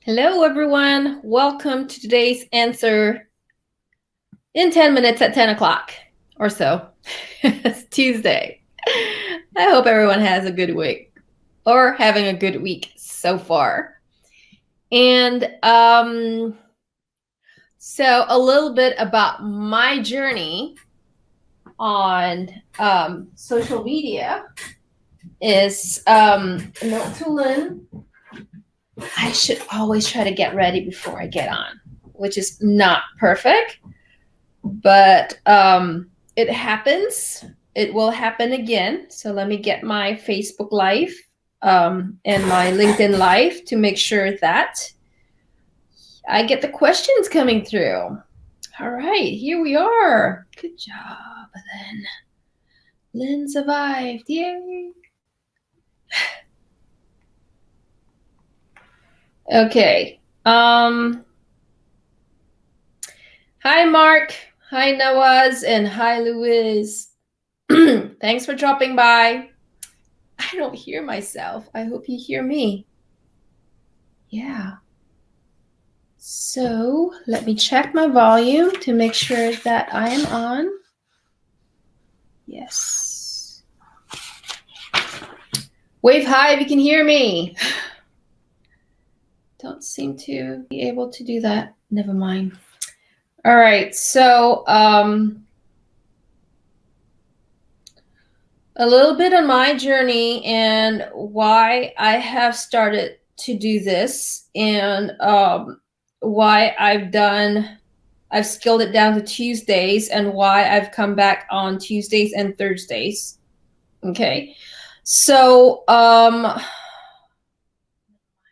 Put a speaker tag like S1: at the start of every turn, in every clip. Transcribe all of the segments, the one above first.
S1: Hello, everyone. Welcome to today's answer in 10 minutes at 10 o'clock or so. It's Tuesday. I hope everyone has a good week or having a good week so far. And so a little bit about my journey on social media is note to Lynn. I should always try to get ready before I get on, which is not perfect, but it happens. It will happen again. So let me get my Facebook Live and my LinkedIn Live to make sure that I get the questions coming through. All right, here we are. Good job, Lynn. Lynn survived. Yay. Okay. Hi, Mark. Hi, Nawaz. And hi, Louise. Thanks for dropping by. I don't hear myself. I hope you hear me. Yeah. So let me check my volume to make sure that I am on. Yes. Wave hi if you can hear me. Don't seem to be able to do that. Never mind. All right. So a little bit on my journey and why I have started to do this and why I've scaled it down to Tuesdays and why I've come back on Tuesdays and Thursdays. Okay. So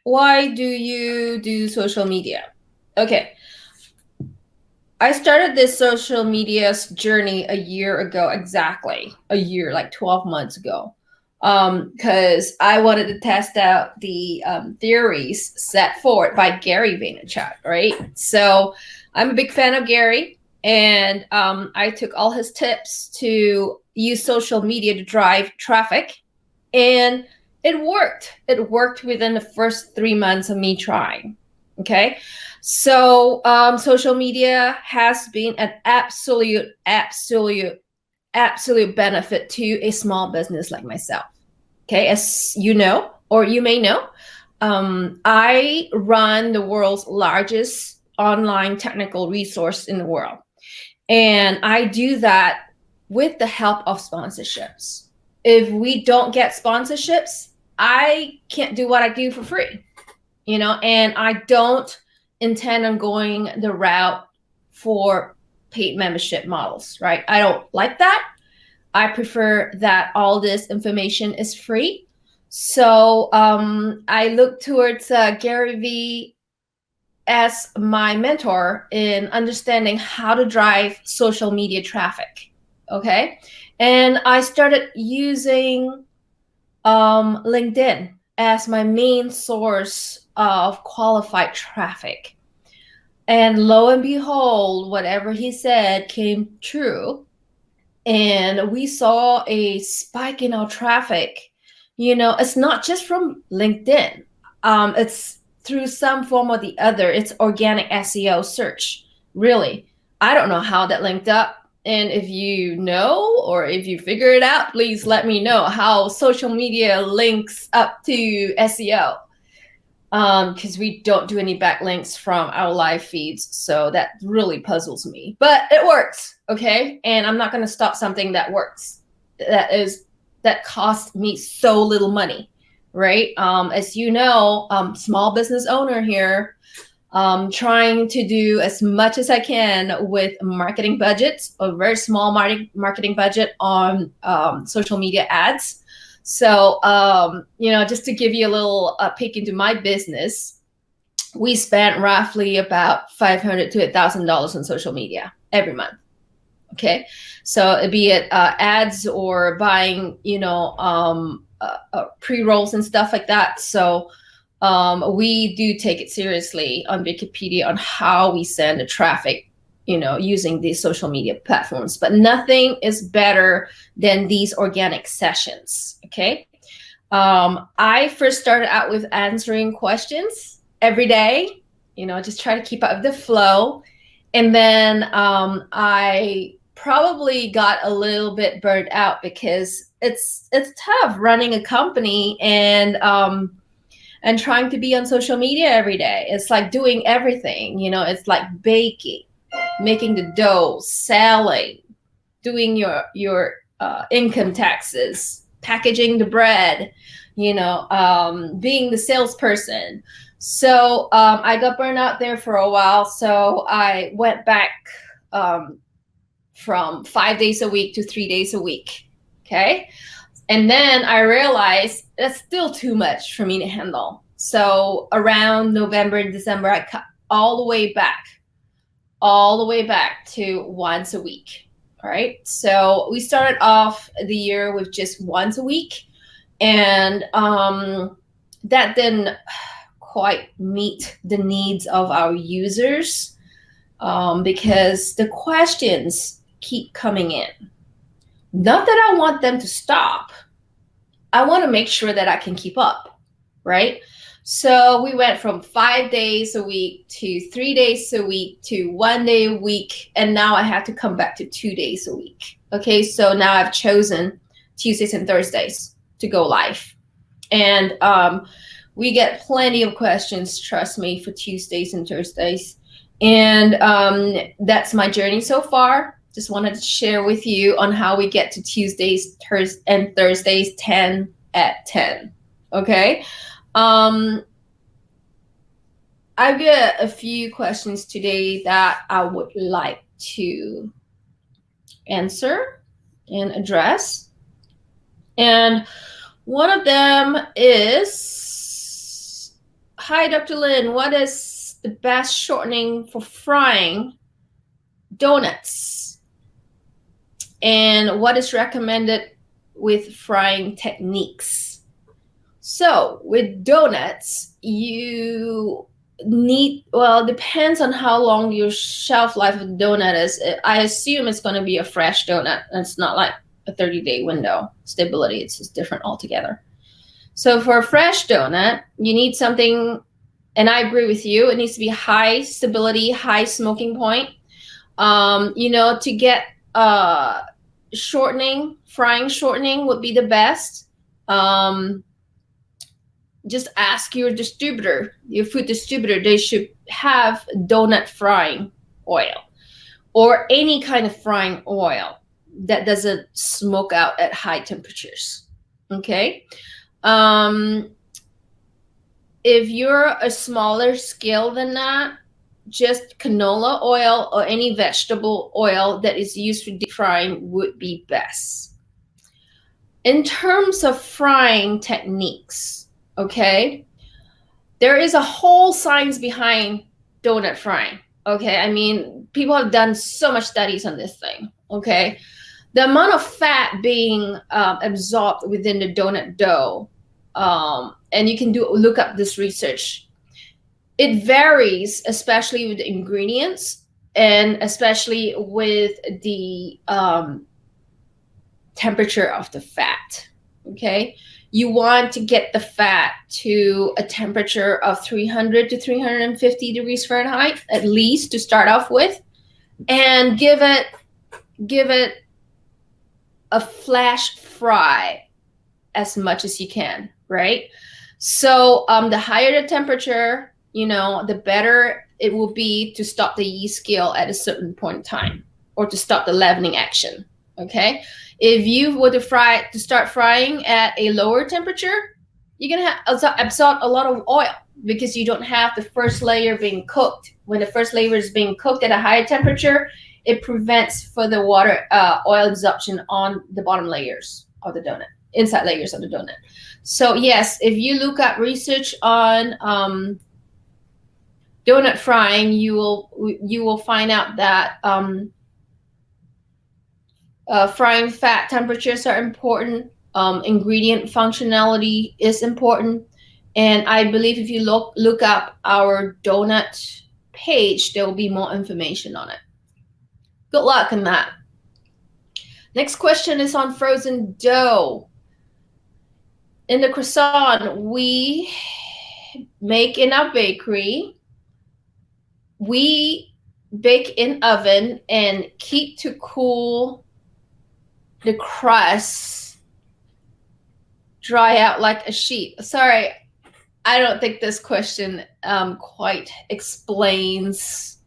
S1: why do you do social media? Okay. I started this social media journey a year ago, exactly a year, like 12 months ago, because I wanted to test out the theories set forth by Gary Vaynerchuk, right? So I'm a big fan of Gary, and I took all his tips to use social media to drive traffic, and it worked. It worked within the first 3 months of me trying. Okay. So social media has been an absolute benefit to a small business like myself. Okay. As you know, or you may know, I run the world's largest online technical resource in the world. And I do that with the help of sponsorships. If we don't get sponsorships, I can't do what I do for free, and I don't intend on going the route for paid membership models, right? I don't like that. I prefer that all this information is free. So I look towards Gary Vee as my mentor in understanding how to drive social media traffic. Okay. And I started using LinkedIn as my main source of qualified traffic. And lo and behold, whatever he said came true. And we saw a spike in our traffic. It's not just from LinkedIn. It's through some form or the other. It's organic SEO search, really. I don't know how that linked up. And if you know, or if you figure it out, please let me know how social media links up to SEO. Because we don't do any backlinks from our live feeds. So that really puzzles me, but it works. Okay. And I'm not going to stop something that works. That costs me so little money, right? As you know, small business owner here, trying to do as much as I can with marketing budgets, a very small marketing budget on social media ads. So, just to give you a little peek into my business, we spent roughly about $500 to $1,000 on social media every month. Okay. So be it ads or buying, pre-rolls and stuff like that. So we do take it seriously on Wikipedia on how we send the traffic, using these social media platforms, but nothing is better than these organic sessions. Okay. I first started out with answering questions every day, you know, just try to keep up the flow. And then I probably got a little bit burnt out because it's tough running a company and trying to be on social media every day. It's like doing everything, you know, it's like baking, making the dough, selling, doing your income taxes, packaging the bread, you know, being the salesperson. So I got burned out there for a while. So I went back from 5 days a week to 3 days a week. Okay. And then I realized that's still too much for me to handle. So around November and December, I cut all the way back to once a week. All right. So we started off the year with just once a week. And that didn't quite meet the needs of our users because the questions keep coming in. Not that I want them to stop. I want to make sure that I can keep up, right? So we went from 5 days a week to 3 days a week to 1 day a week. And now I have to come back to 2 days a week. Okay, so now I've chosen Tuesdays and Thursdays to go live. And we get plenty of questions, trust me, for Tuesdays and Thursdays. And that's my journey so far. Just wanted to share with you on how we get to Tuesdays and Thursdays 10 at 10. Okay. I've got a few questions today that I would like to answer and address. And one of them is, hi, Dr. Lynn, what is the best shortening for frying donuts? And what is recommended with frying techniques? So with donuts, you need, well, it depends on how long your shelf life of the donut is. I assume it's going to be a fresh donut. It's not like a 30-day window stability. It's just different altogether. So for a fresh donut, you need something, and I agree with you, it needs to be high stability, high smoking point. You know, to get shortening, frying shortening would be the best. Just ask your distributor, your food distributor, they should have donut frying oil or any kind of frying oil that doesn't smoke out at high temperatures. Okay. If you're a smaller scale than that, just canola oil or any vegetable oil that is used for deep frying would be best. In terms of frying techniques, okay, there is a whole science behind donut frying. Okay, I mean, people have done so much studies on this thing. Okay, the amount of fat being absorbed within the donut dough, and you can look up this research. It varies, especially with the ingredients and especially with the temperature of the fat. Okay, you want to get the fat to a temperature of 300 to 350 degrees Fahrenheit, at least to start off with, and give it a flash fry as much as you can, right? So the higher the temperature, you know, the better it will be to stop the yeast kill at a certain point in time or to stop the leavening action. Okay. If you were to start frying at a lower temperature, you're going to absorb a lot of oil because you don't have the first layer being cooked. When the first layer is being cooked at a higher temperature, it prevents further water, oil absorption on the bottom layers of the donut, inside layers of the donut. So yes, if you look up research on donut frying, you will find out that frying fat temperatures are important. Ingredient functionality is important, and I believe if you look up our donut page, there will be more information on it. Good luck in that. Next question is on frozen dough. In the croissant, we make in our bakery. We bake in oven and keep to cool the crust, dry out like a sheet. Sorry, I don't think this question quite explains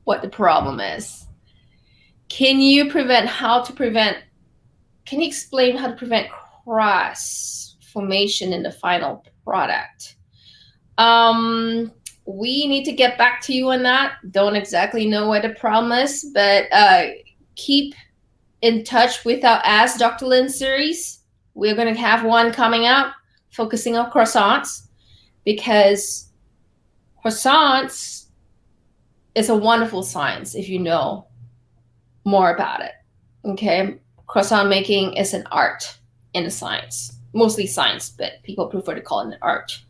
S1: what the problem is. Can you explain how to prevent crust formation in the final product? We need to get back to you on that. Don't exactly know what the problem is, but keep in touch with our Ask Dr. Lin series. We're going to have one coming up focusing on croissants, because croissants is a wonderful science if you know more about it. Okay, croissant making is an art and a science, mostly science, but people prefer to call it an art.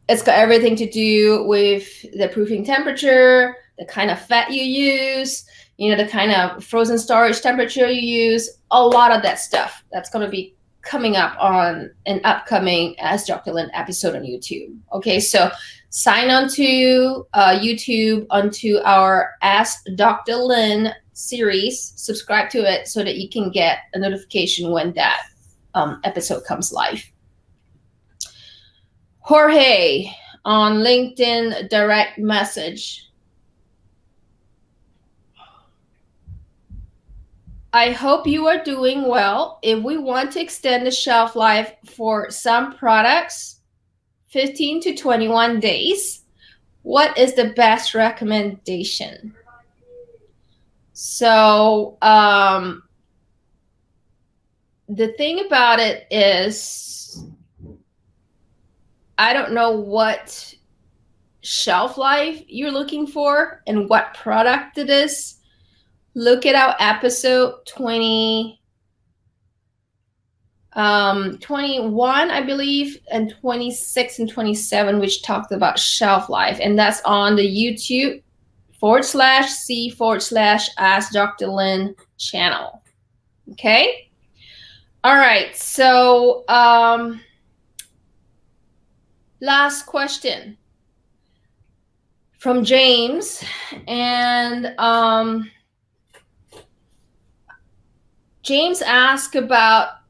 S1: It's got everything to do with the proofing temperature, the kind of fat you use, the kind of frozen storage temperature you use, a lot of that stuff. That's going to be coming up on an upcoming Ask Dr. Lin episode on YouTube. Okay, so sign on to YouTube, onto our Ask Dr. Lin series, subscribe to it so that you can get a notification when that episode comes live. Jorge on LinkedIn direct message. I hope you are doing well. If we want to extend the shelf life for some products, 15 to 21 days, what is the best recommendation? So the thing about it is, I don't know what shelf life you're looking for and what product it is. Look at our episode 21, I believe, and 26 and 27, which talked about shelf life. And that's on the YouTube /C/Ask Dr. Lin channel. Okay. All right. So last question from James. And James asked about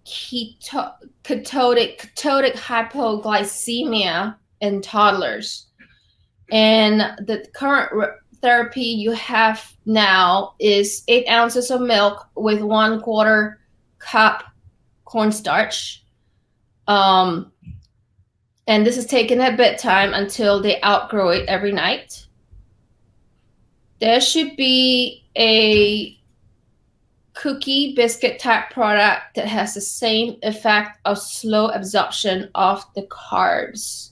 S1: ketotic hypoglycemia in toddlers. And the current therapy you have now is 8 ounces of milk with 1/4 cup cornstarch. And this is taken at bedtime until they outgrow it every night. There should be a cookie biscuit type product that has the same effect of slow absorption of the carbs.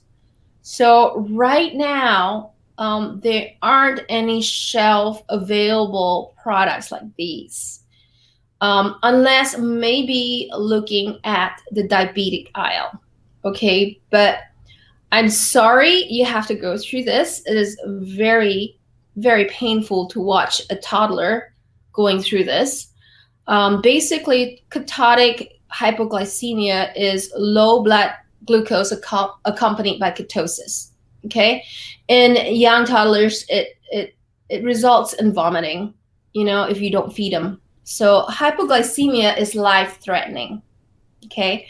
S1: So right now, there aren't any shelf available products like these, unless maybe looking at the diabetic aisle. Okay, but I'm sorry you have to go through this. It is very, very painful to watch a toddler going through this. Basically, ketotic hypoglycemia is low blood glucose accompanied by ketosis. Okay, in young toddlers, it results in vomiting, if you don't feed them. So hypoglycemia is life-threatening. Okay,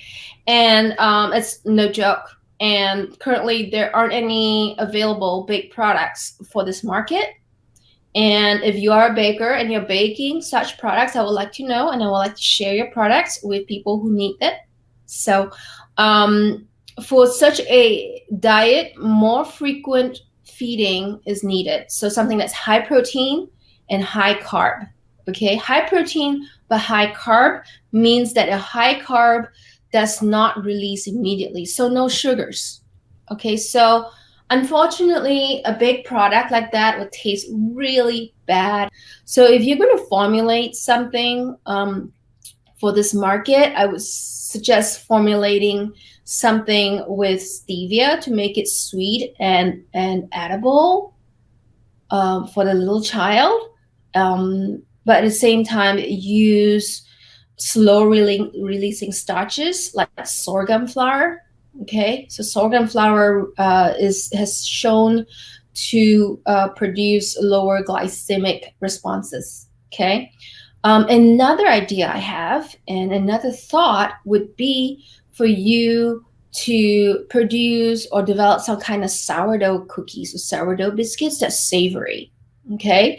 S1: and it's no joke. And currently, there aren't any available big products for this market. And if you are a baker and you're baking such products, I would like to know, and I would like to share your products with people who need it. So for such a diet, more frequent feeding is needed. So something that's high protein and high carb. Okay, high protein but high carb means that a high carb does not release immediately. So no sugars. Okay, so unfortunately, a big product like that would taste really bad. So if you're going to formulate something for this market, I would suggest formulating something with stevia to make it sweet and edible for the little child. But at the same time, use slow releasing starches like sorghum flour. Okay, so sorghum flour has shown to produce lower glycemic responses. Okay, another idea I have and another thought would be for you to produce or develop some kind of sourdough cookies or sourdough biscuits that's savory. Okay,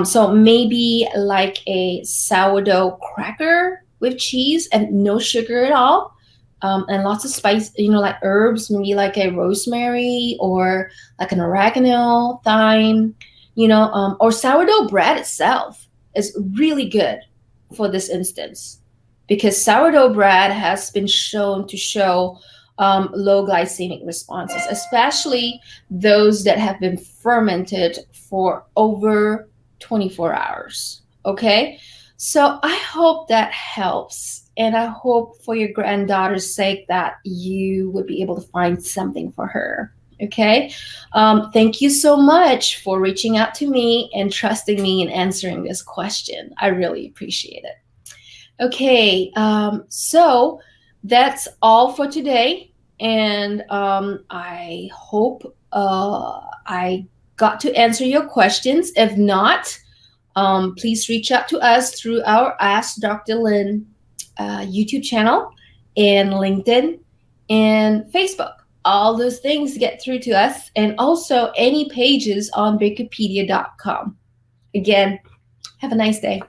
S1: so maybe like a sourdough cracker with cheese and no sugar at all. And lots of spice, like herbs, maybe like a rosemary or like an oregano, thyme, or sourdough bread itself is really good for this instance because sourdough bread has been shown to show low glycemic responses, especially those that have been fermented for over 24 hours. Okay, so I hope that helps. And I hope for your granddaughter's sake that you would be able to find something for her. Okay. Thank you so much for reaching out to me and trusting me in answering this question. I really appreciate it. Okay. So that's all for today. And I hope I got to answer your questions. If not, please reach out to us through our Ask Dr. Lin YouTube channel and LinkedIn and Facebook. All those things get through to us, and also any pages on Bakerpedia.com. Again, have a nice day.